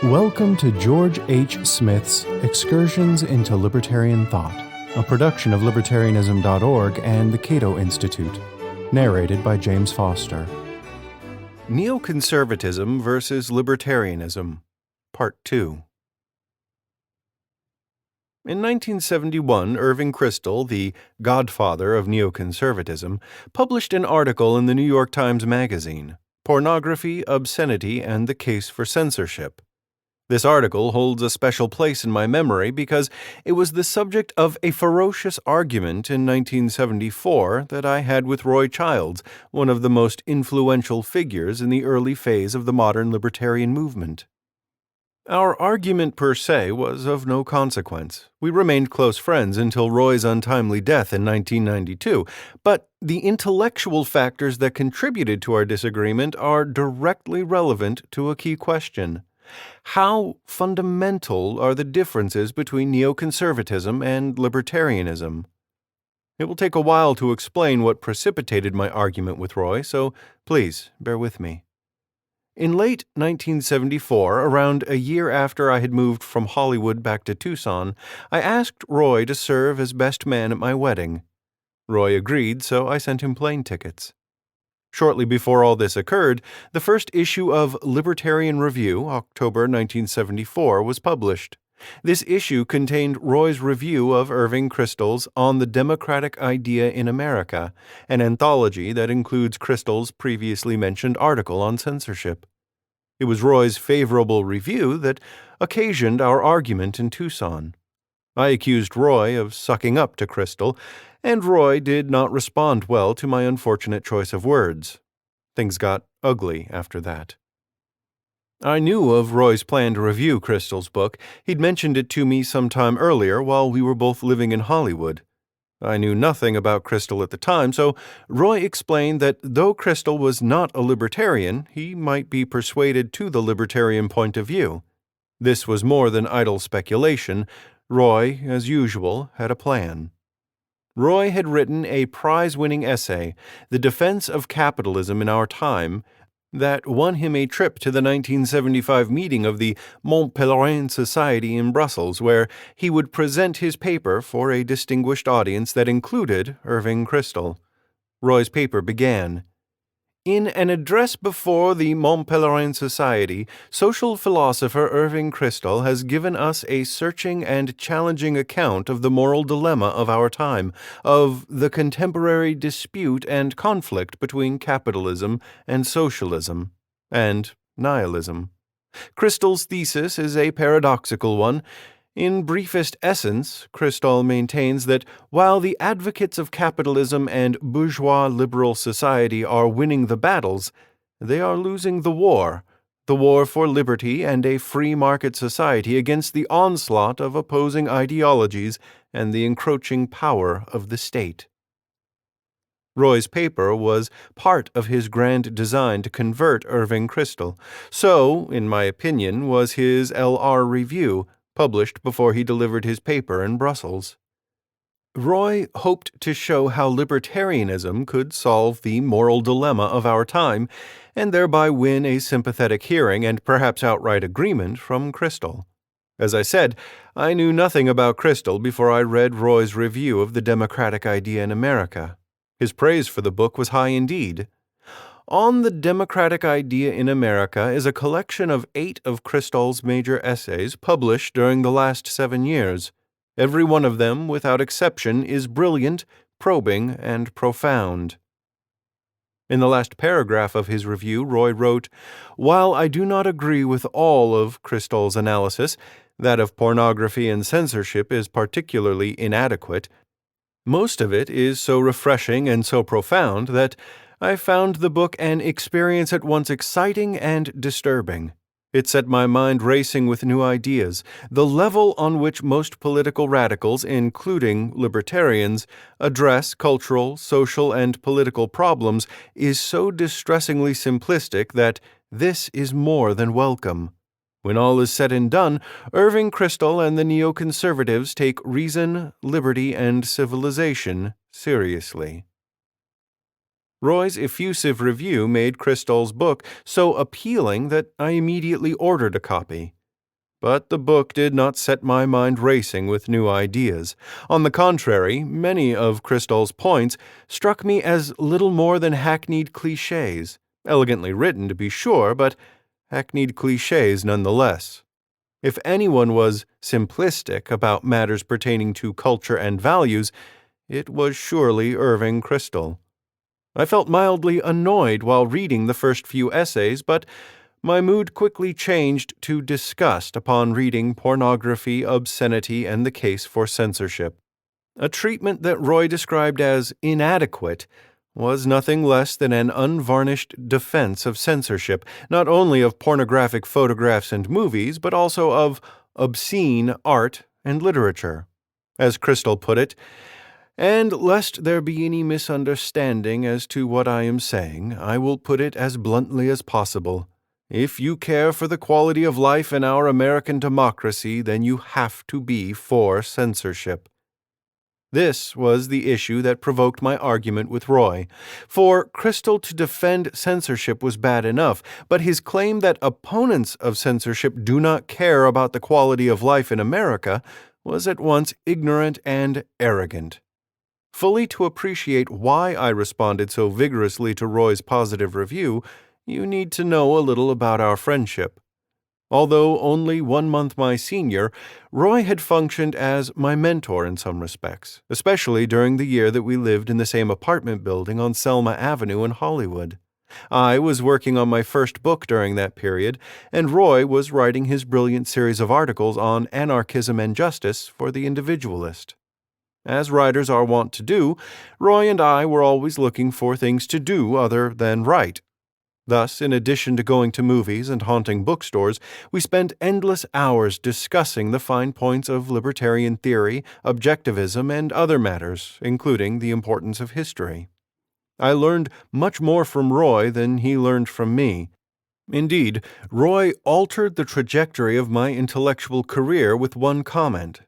Welcome to George H. Smith's Excursions into Libertarian Thought, a production of Libertarianism.org and the Cato Institute, narrated by James Foster. Neoconservatism versus Libertarianism, Part 2. In 1971, Irving Kristol, the godfather of neoconservatism, published an article in the New York Times Magazine, Pornography, Obscenity, and the Case for Censorship. This article holds a special place in my memory because it was the subject of a ferocious argument in 1974 that I had with Roy Childs, one of the most influential figures in the early phase of the modern libertarian movement. Our argument per se was of no consequence. We remained close friends until Roy's untimely death in 1992, but the intellectual factors that contributed to our disagreement are directly relevant to a key question. How fundamental are the differences between neoconservatism and libertarianism? It will take a while to explain what precipitated my argument with Roy, so please bear with me. In late 1974, around a year after I had moved from Hollywood back to Tucson, I asked Roy to serve as best man at my wedding. Roy agreed, so I sent him plane tickets. Shortly before all this occurred, the first issue of Libertarian Review, October 1974, was published. This issue contained Roy's review of Irving Kristol's On the Democratic Idea in America, an anthology that includes Kristol's previously mentioned article on censorship. It was Roy's favorable review that occasioned our argument in Tucson. I accused Roy of sucking up to Kristol, and Roy did not respond well to my unfortunate choice of words. Things got ugly after that. I knew of Roy's plan to review Kristol's book. He'd mentioned it to me some time earlier while we were both living in Hollywood. I knew nothing about Kristol at the time, so Roy explained that though Kristol was not a libertarian, he might be persuaded to the libertarian point of view. This was more than idle speculation. Roy, as usual, had a plan. Roy had written a prize-winning essay, The Defense of Capitalism in Our Time, that won him a trip to the 1975 meeting of the Mont Pelerin Society in Brussels, where he would present his paper for a distinguished audience that included Irving Kristol. Roy's paper began, In an address before the Mont Pelerin Society, social philosopher Irving Kristol has given us a searching and challenging account of the moral dilemma of our time, of the contemporary dispute and conflict between capitalism and socialism, and nihilism. Kristol's thesis is a paradoxical one. In briefest essence, Kristol maintains that while the advocates of capitalism and bourgeois liberal society are winning the battles, they are losing the war for liberty and a free market society against the onslaught of opposing ideologies and the encroaching power of the state. Roy's paper was part of his grand design to convert Irving Kristol. So, in my opinion, was his L.R. Review, published before he delivered his paper in Brussels. Roy hoped to show how libertarianism could solve the moral dilemma of our time and thereby win a sympathetic hearing and perhaps outright agreement from Kristol. As I said, I knew nothing about Kristol before I read Roy's review of The Democratic Idea in America. His praise for the book was high indeed. On the Democratic Idea in America is a collection of 8 of Kristol's major essays published during the last 7 years. Every one of them, without exception, is brilliant, probing, and profound. In the last paragraph of his review, Roy wrote, While I do not agree with all of Kristol's analysis, that of pornography and censorship is particularly inadequate, most of it is so refreshing and so profound that I found the book an experience at once exciting and disturbing. It set my mind racing with new ideas. The level on which most political radicals, including libertarians, address cultural, social, and political problems is so distressingly simplistic that this is more than welcome. When all is said and done, Irving Kristol and the neoconservatives take reason, liberty, and civilization seriously. Roy's effusive review made Kristol's book so appealing that I immediately ordered a copy. But the book did not set my mind racing with new ideas. On the contrary, many of Crystal's points struck me as little more than hackneyed cliches, elegantly written to be sure, but hackneyed cliches nonetheless. If anyone was simplistic about matters pertaining to culture and values, it was surely Irving Kristol. I felt mildly annoyed while reading the first few essays, but my mood quickly changed to disgust upon reading Pornography, Obscenity, and the Case for Censorship. A treatment that Roy described as inadequate was nothing less than an unvarnished defense of censorship, not only of pornographic photographs and movies, but also of obscene art and literature. As Kristol put it, and lest there be any misunderstanding as to what I am saying, I will put it as bluntly as possible. If you care for the quality of life in our American democracy, then you have to be for censorship. This was the issue that provoked my argument with Roy. For Kristol to defend censorship was bad enough, but his claim that opponents of censorship do not care about the quality of life in America was at once ignorant and arrogant. Fully to appreciate why I responded so vigorously to Roy's positive review, you need to know a little about our friendship. Although only 1 month my senior, Roy had functioned as my mentor in some respects, especially during the year that we lived in the same apartment building on Selma Avenue in Hollywood. I was working on my first book during that period, and Roy was writing his brilliant series of articles on anarchism and justice for The Individualist. As writers are wont to do, Roy and I were always looking for things to do other than write. Thus, in addition to going to movies and haunting bookstores, we spent endless hours discussing the fine points of libertarian theory, objectivism, and other matters, including the importance of history. I learned much more from Roy than he learned from me. Indeed, Roy altered the trajectory of my intellectual career with one comment.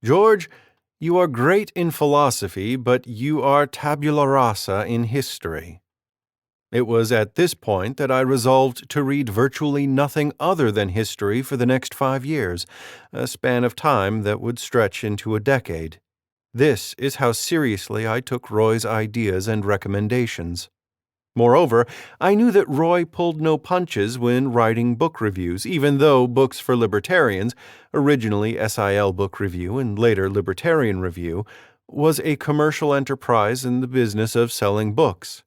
"George, you are great in philosophy, but you are tabula rasa in history." It was at this point that I resolved to read virtually nothing other than history for the next 5 years, a span of time that would stretch into a decade. This is how seriously I took Roy's ideas and recommendations. Moreover, I knew that Roy pulled no punches when writing book reviews, even though Books for Libertarians, originally SIL Book Review and later Libertarian Review, was a commercial enterprise in the business of selling books.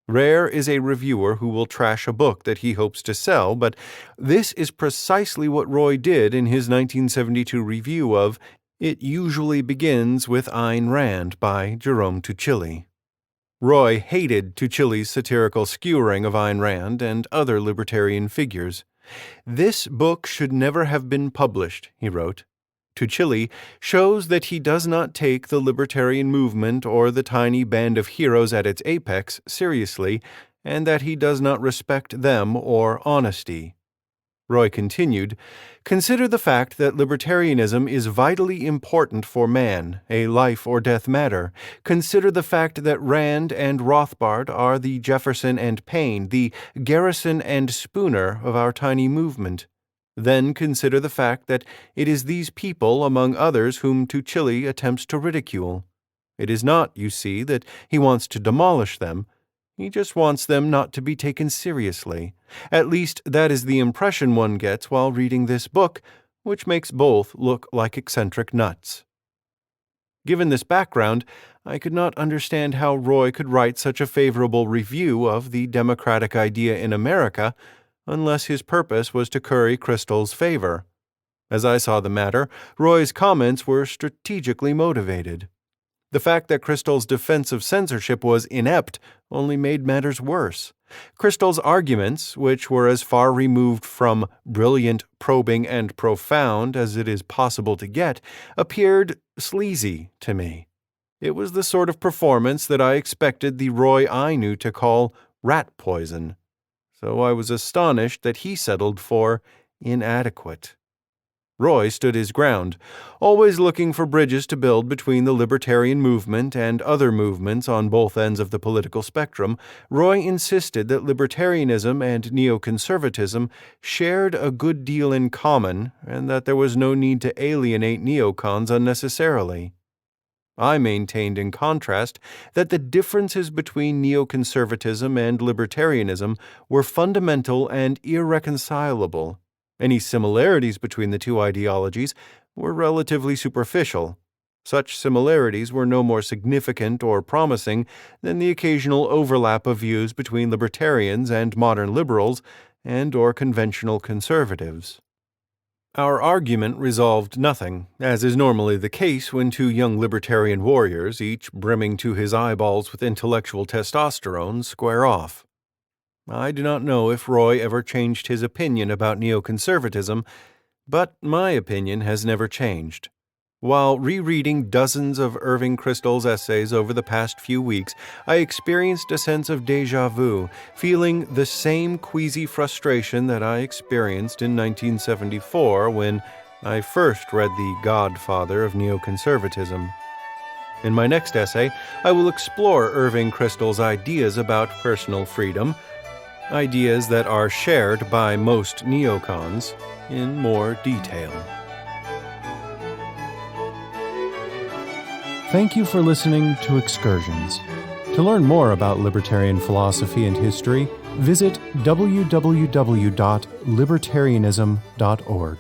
Rare is a reviewer who will trash a book that he hopes to sell, but this is precisely what Roy did in his 1972 review of It Usually Begins with Ayn Rand by Jerome Tuccille. Roy hated Tuccille's satirical skewering of Ayn Rand and other libertarian figures. "This book should never have been published," he wrote. Tuccille shows that he does not take the libertarian movement or the tiny band of heroes at its apex seriously, and that he does not respect them or honesty. Roy continued, "Consider the fact that libertarianism is vitally important for man, a life-or-death matter. Consider the fact that Rand and Rothbard are the Jefferson and Paine, the Garrison and Spooner of our tiny movement. Then consider the fact that it is these people, among others, whom Tuccille attempts to ridicule. It is not, you see, that he wants to demolish them. He just wants them not to be taken seriously. At least that is the impression one gets while reading this book, which makes both look like eccentric nuts." Given this background, I could not understand how Roy could write such a favorable review of the democratic idea in America unless his purpose was to curry Kristol's favor. As I saw the matter, Roy's comments were strategically motivated. The fact that Kristol's defense of censorship was inept only made matters worse. Kristol's arguments, which were as far removed from brilliant, probing, and profound as it is possible to get, appeared sleazy to me. It was the sort of performance that I expected the Roy I knew to call rat poison. So I was astonished that he settled for inadequate. Roy stood his ground, always looking for bridges to build between the libertarian movement and other movements on both ends of the political spectrum. Roy insisted that libertarianism and neoconservatism shared a good deal in common and that there was no need to alienate neocons unnecessarily. I maintained, in contrast, that the differences between neoconservatism and libertarianism were fundamental and irreconcilable. Any similarities between the two ideologies were relatively superficial. Such similarities were no more significant or promising than the occasional overlap of views between libertarians and modern liberals and/or conventional conservatives. Our argument resolved nothing, as is normally the case when two young libertarian warriors, each brimming to his eyeballs with intellectual testosterone, square off. I do not know if Roy ever changed his opinion about neoconservatism, but my opinion has never changed. While rereading dozens of Irving Kristol's essays over the past few weeks, I experienced a sense of déjà vu, feeling the same queasy frustration that I experienced in 1974 when I first read The Godfather of Neoconservatism. In my next essay, I will explore Irving Kristol's ideas about personal freedom, ideas that are shared by most neocons, in more detail. Thank you for listening to Excursions. To learn more about libertarian philosophy and history, visit www.libertarianism.org.